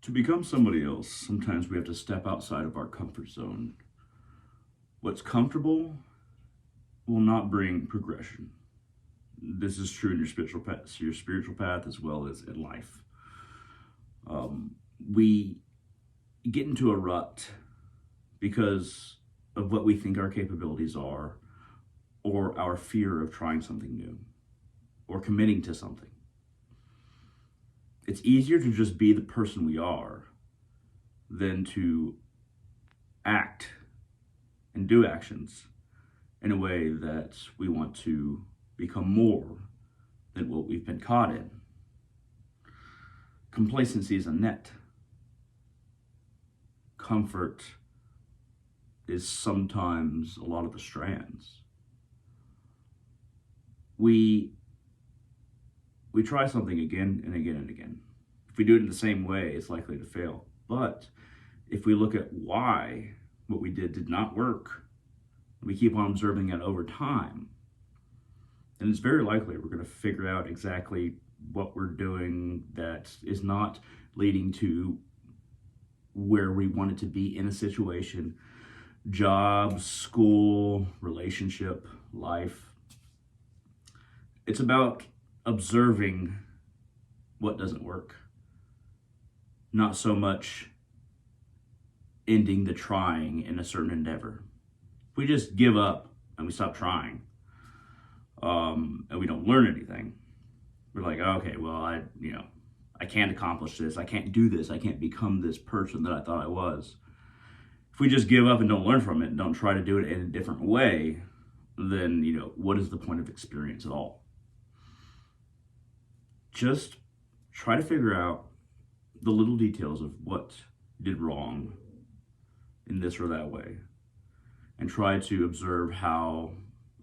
To become somebody else, sometimes we have to step outside of our comfort zone. What's comfortable will not bring progression. This is true in your spiritual path as well as in life. We get into a rut because of what we think our capabilities are, or our fear of trying something new, or committing to something. It's easier to just be the person we are than to act and do actions in a way that we want to become more than what we've been caught in. Complacency is a net. Comfort is sometimes a lot of the strands. We try something again and again and again. If we do it in the same way, it's likely to fail. But if we look at why what we did not work, we keep on observing it over time, then it's very likely we're going to figure out exactly what we're doing that is not leading to where we wanted to be in a situation, job, school, relationship, life. It's about observing what doesn't work, not so much ending the trying in a certain endeavor. If we just give up and we stop trying, and we don't learn anything, we're like, okay, well, I can't accomplish this. I can't do this. I can't become this person that I thought I was. If we just give up and don't learn from it and don't try to do it in a different way, then, what is the point of experience at all? Just try to figure out the little details of what you did wrong in this or that way, and try to observe how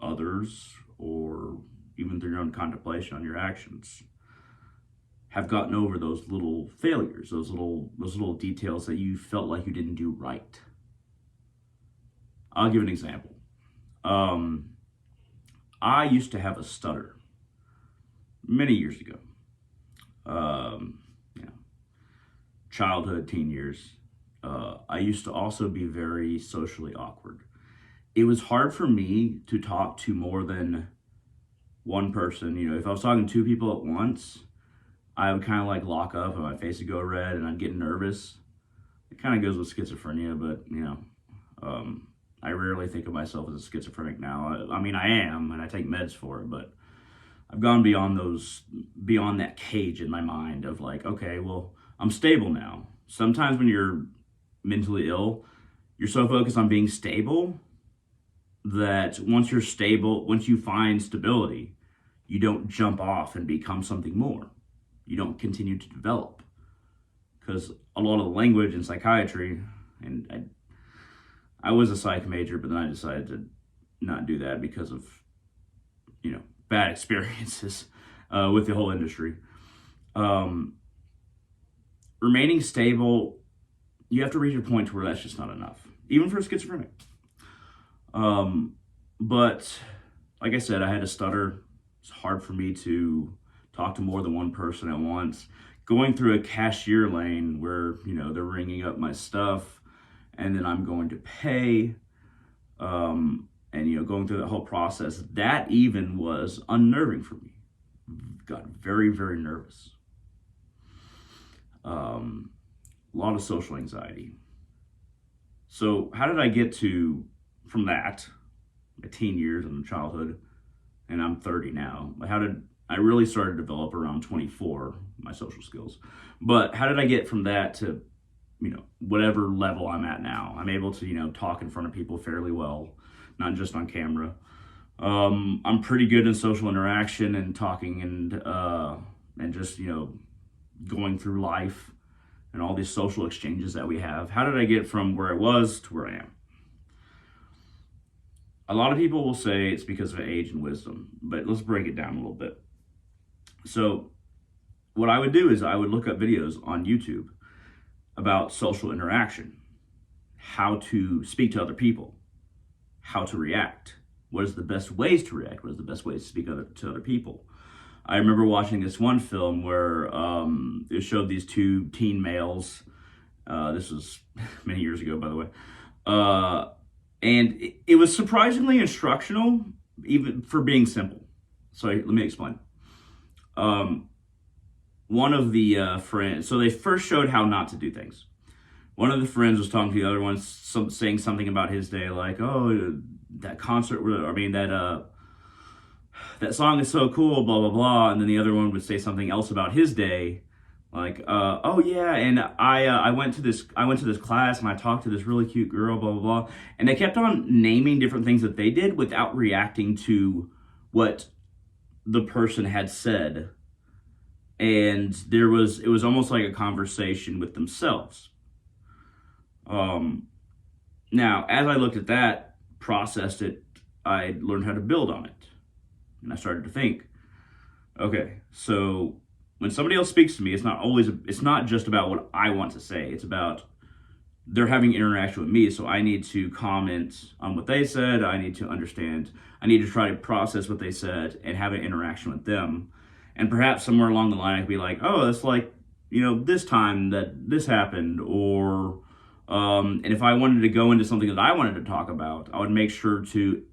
others, or even through your own contemplation on your actions, have gotten over those little failures, those little details that you felt like you didn't do right. I'll give an example. I used to have a stutter many years ago. Childhood, teen years. I used to also be very socially awkward. It was hard for me to talk to more than one person. If I was talking to two people at once, I would kind of like lock up and my face would go red and I'd get nervous. It kind of goes with schizophrenia, but I rarely think of myself as a schizophrenic now. I mean, I am, and I take meds for it, but I've gone beyond that cage in my mind of like, okay, well, I'm stable now. Sometimes when you're mentally ill, you're so focused on being stable that once you find stability, you don't jump off and become something more. You don't continue to develop. Because a lot of the language in psychiatry, and I was a psych major, but then I decided to not do that because of, bad experiences with the whole industry. Remaining stable, you have to reach a point to where that's just not enough, even for a schizophrenic. But like I said, I had a stutter. It's hard for me to talk to more than one person at once. Going through a cashier lane where, they're ringing up my stuff and then I'm going to pay, and, going through that whole process, that even was unnerving for me. Got very, very nervous. A lot of social anxiety. So how did I get from that, my teen years and childhood, and I'm 30 now, I really started to develop around 24, my social skills. But how did I get from that to, whatever level I'm at now? I'm able to, talk in front of people fairly well, not just on camera. I'm pretty good in social interaction and talking and just, going through life and all these social exchanges that we have. How did I get from where I was to where I am? A lot of people will say it's because of age and wisdom, but let's break it down a little bit. So what I would do is I would look up videos on YouTube about social interaction, how to speak to other people, how to react, what is the best ways to react, what is the best ways to speak to other people. I remember watching this one film where it showed these two teen males This was many years ago, by the way. And it was surprisingly instructional, even for being simple. So let me explain. One of the friends, so they first showed how not to do things. One of the friends was talking to the other one, saying something about his day, like, "Oh, that concert, that song is so cool, blah blah blah." And then the other one would say something else about his day, like, "Oh yeah, and I went to this class and I talked to this really cute girl, blah blah blah." And they kept on naming different things that they did without reacting to what the person had said, and it was almost like a conversation with themselves. Now, as I looked at that, processed it, I learned how to build on it. And I started to think, okay, so when somebody else speaks to me, it's not just about what I want to say. It's about they're having interaction with me. So I need to comment on what they said. I need to understand. I need to try to process what they said and have an interaction with them. And perhaps somewhere along the line, I could be like, oh, it's like, this time that this happened, or and if I wanted to go into something that I wanted to talk about, I would make sure to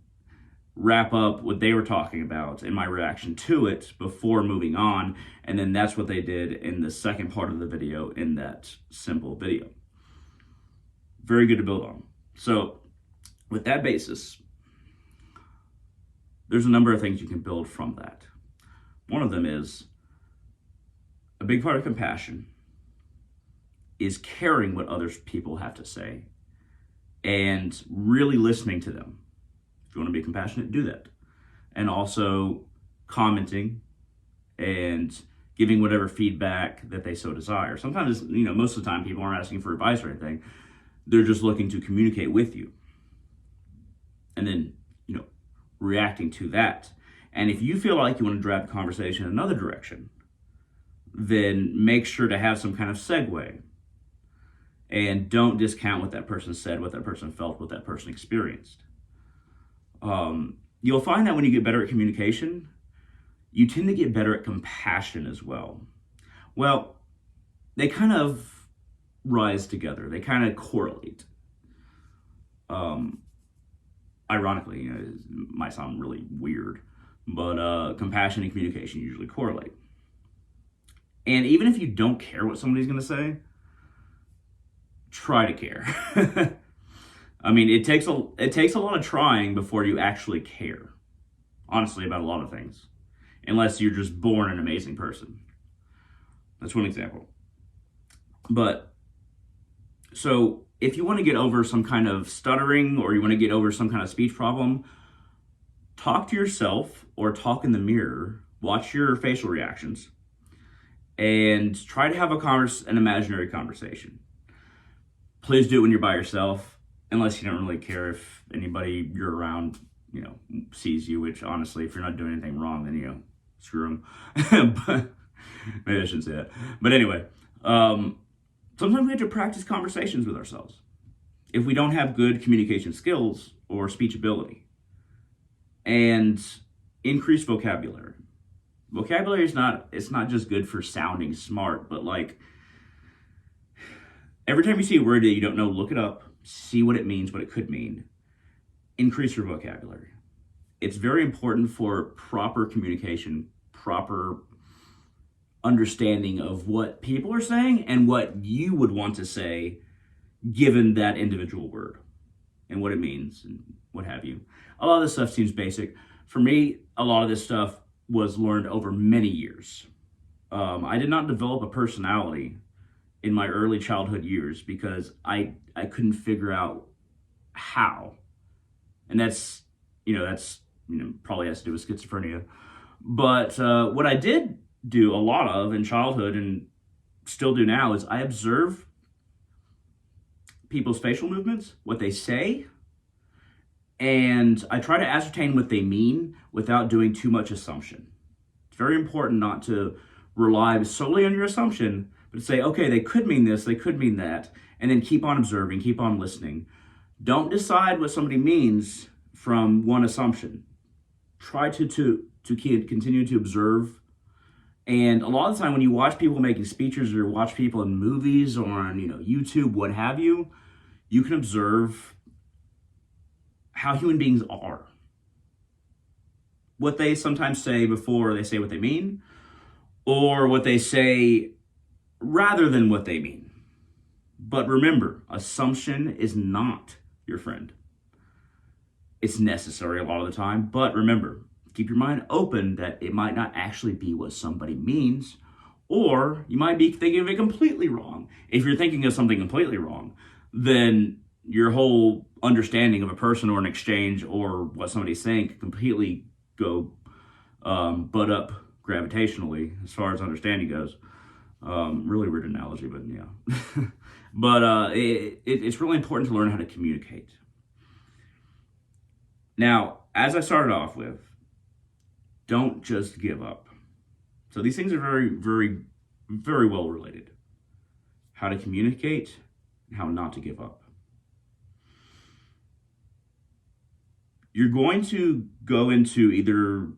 wrap up what they were talking about and my reaction to it before moving on. And then that's what they did in the second part of the video, in that simple video. Very good to build on. So with that basis, there's a number of things you can build from that. One of them is, a big part of compassion is caring what other people have to say and really listening to them. If you want to be compassionate, do that. And also commenting and giving whatever feedback that they so desire. Sometimes, most of the time people aren't asking for advice or anything. They're just looking to communicate with you. And then, reacting to that. And if you feel like you want to drive the conversation in another direction, then make sure to have some kind of segue. And don't discount what that person said, what that person felt, what that person experienced. You'll find that when you get better at communication, you tend to get better at compassion as well. Well, they kind of rise together. They kind of correlate. Ironically, it might sound really weird, but compassion and communication usually correlate. And even if you don't care what somebody's going to say, try to care. I mean, it takes a lot of trying before you actually care, honestly, about a lot of things, unless you're just born an amazing person. That's one example. But so if you want to get over some kind of stuttering, or you want to get over some kind of speech problem, talk to yourself or talk in the mirror, watch your facial reactions, and try to have an imaginary conversation. Please do it when you're by yourself, unless you don't really care if anybody you're around, sees you, which honestly, if you're not doing anything wrong, then, screw them. But maybe I shouldn't say that. But anyway, sometimes we have to practice conversations with ourselves if we don't have good communication skills or speech ability. And increase vocabulary. Vocabulary it's not just good for sounding smart, but like every time you see a word that you don't know, look it up, see what it means, what it could mean. Increase your vocabulary. It's very important for proper communication, proper understanding of what people are saying and what you would want to say given that individual word and what it means and what have you. A lot of this stuff seems basic. For me, a lot of this stuff was learned over many years. I did not develop a personality in my early childhood years because I couldn't figure out how. And that's probably has to do with schizophrenia. But what I did do a lot of in childhood and still do now is I observe people's facial movements, what they say, and I try to ascertain what they mean without doing too much assumption. It's very important not to rely solely on your assumption, but to say, okay, they could mean this, they could mean that, and then keep on observing, keep on listening. Don't decide what somebody means from one assumption. Try to continue to observe And a lot of the time when you watch people making speeches or watch people in movies or on, YouTube, what have you, you can observe how human beings are. What they sometimes say before they say what they mean, or what they say rather than what they mean. But remember, assumption is not your friend. It's necessary a lot of the time, but remember, keep your mind open that it might not actually be what somebody means, or you might be thinking of it completely wrong. If you're thinking of something completely wrong, then your whole understanding of a person or an exchange or what somebody's saying can completely go butt up gravitationally as far as understanding goes. Really weird analogy, but yeah. But it's really important to learn how to communicate. Now, as I started off with, don't just give up. So these things are very, very, very well related. How to communicate and how not to give up. You're going to go into either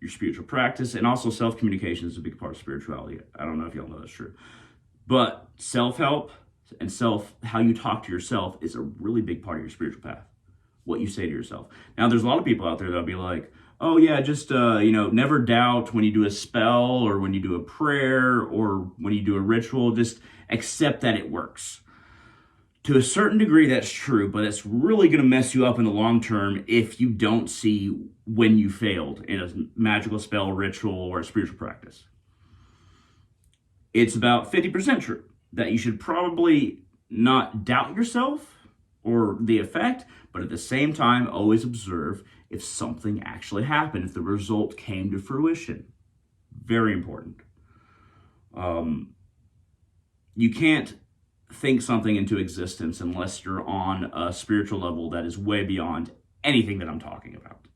your spiritual practice, and also self-communication is a big part of spirituality. I don't know if y'all know that's true. But self-help and how you talk to yourself is a really big part of your spiritual path. What you say to yourself. Now, there's a lot of people out there that'll be like, oh yeah, just, never doubt when you do a spell or when you do a prayer or when you do a ritual, just accept that it works. To a certain degree, that's true, but it's really going to mess you up in the long term if you don't see when you failed in a magical spell, ritual, or a spiritual practice. It's about 50% true that you should probably not doubt yourself or the effect, but at the same time, always observe if something actually happened, if the result came to fruition. Very important. You can't think something into existence unless you're on a spiritual level that is way beyond anything that I'm talking about.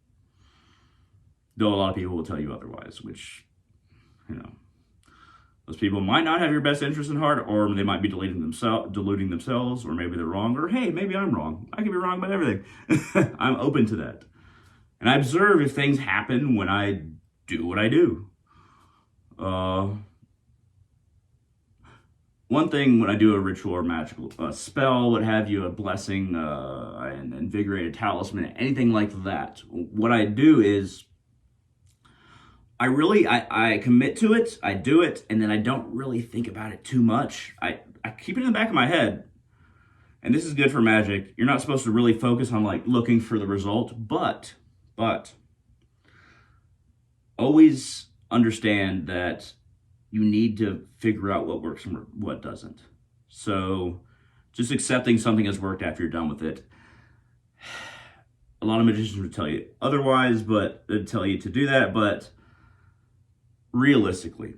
Though a lot of people will tell you otherwise, which, those people might not have your best interest in heart, or they might be deluding themselves, or maybe they're wrong, or hey, maybe I'm wrong. I could be wrong about everything. I'm open to that. And I observe if things happen when I do what I do. One thing when I do a ritual or magical spell, what have you, a blessing, an invigorated talisman, anything like that, what I do is I commit to it, I do it, and then I don't really think about it too much. I keep it in the back of my head. And this is good for magic. You're not supposed to really focus on looking for the result, but always understand that you need to figure out what works and what doesn't. So just accepting something has worked after you're done with it. A lot of magicians would tell you otherwise, but they'd tell you to do that. But realistically,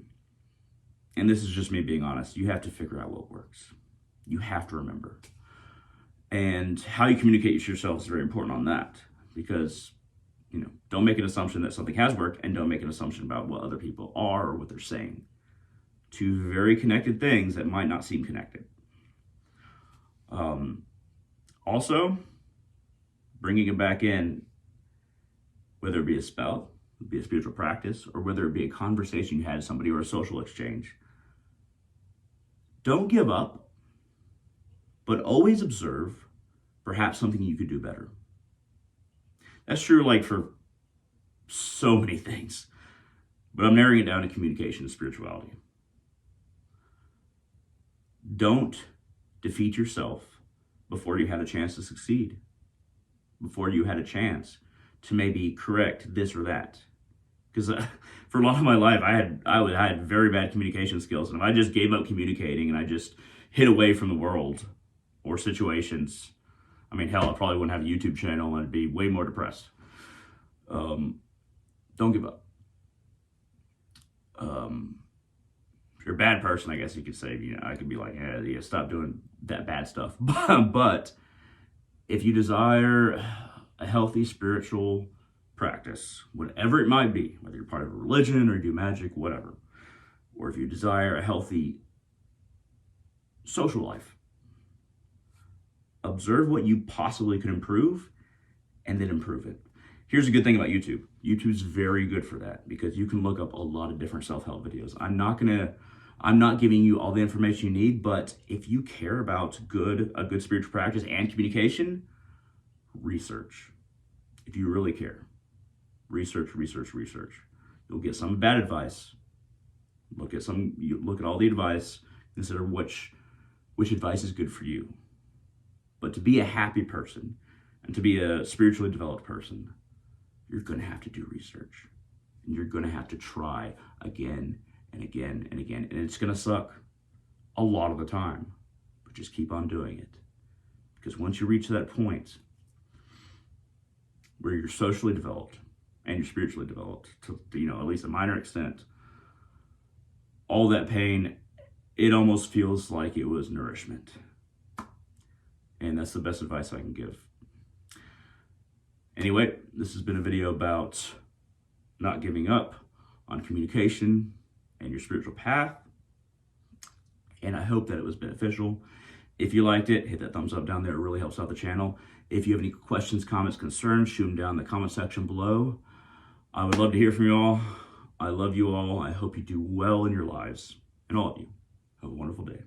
and this is just me being honest, you have to figure out what works. You have to remember. And how you communicate with yourself is very important on that, because don't make an assumption that something has worked, and don't make an assumption about what other people are or what they're saying. Two very connected things that might not seem connected. Also, bringing it back in, whether it be a spell, be a spiritual practice, or whether it be a conversation you had with somebody or a social exchange, don't give up, but always observe perhaps something you could do better. That's true for so many things, but I'm narrowing it down to communication and spirituality. Don't defeat yourself before you had a chance to succeed, before you had a chance to maybe correct this or that. Because for a lot of my life, I had very bad communication skills, and if I just gave up communicating and I just hid away from the world or situations, hell, I probably wouldn't have a YouTube channel and I'd be way more depressed. Don't give up. If you're a bad person, I guess you could say, I could be like, yeah, stop doing that bad stuff. But if you desire a healthy spiritual practice, whatever it might be, whether you're part of a religion or you do magic, whatever, or if you desire a healthy social life, observe what you possibly could improve and then improve it. Here's a good thing about YouTube. YouTube's very good for that because you can look up a lot of different self-help videos. I'm not giving you all the information you need, but if you care about a good spiritual practice and communication, research. If you really care, research. You'll get some bad advice. You look at all the advice, consider which advice is good for you. But to be a happy person and to be a spiritually developed person, you're going to have to do research. And you're going to have to try again and again and again. And it's going to suck a lot of the time. But just keep on doing it. Because once you reach that point where you're socially developed and you're spiritually developed to at least a minor extent, all that pain, it almost feels like it was nourishment. And that's the best advice I can give. Anyway, this has been a video about not giving up on communication and your spiritual path. And I hope that it was beneficial. If you liked it, hit that thumbs up down there. It really helps out the channel. If you have any questions, comments, concerns, shoot them down in the comment section below. I would love to hear from you all. I love you all. I hope you do well in your lives. And all of you, have a wonderful day.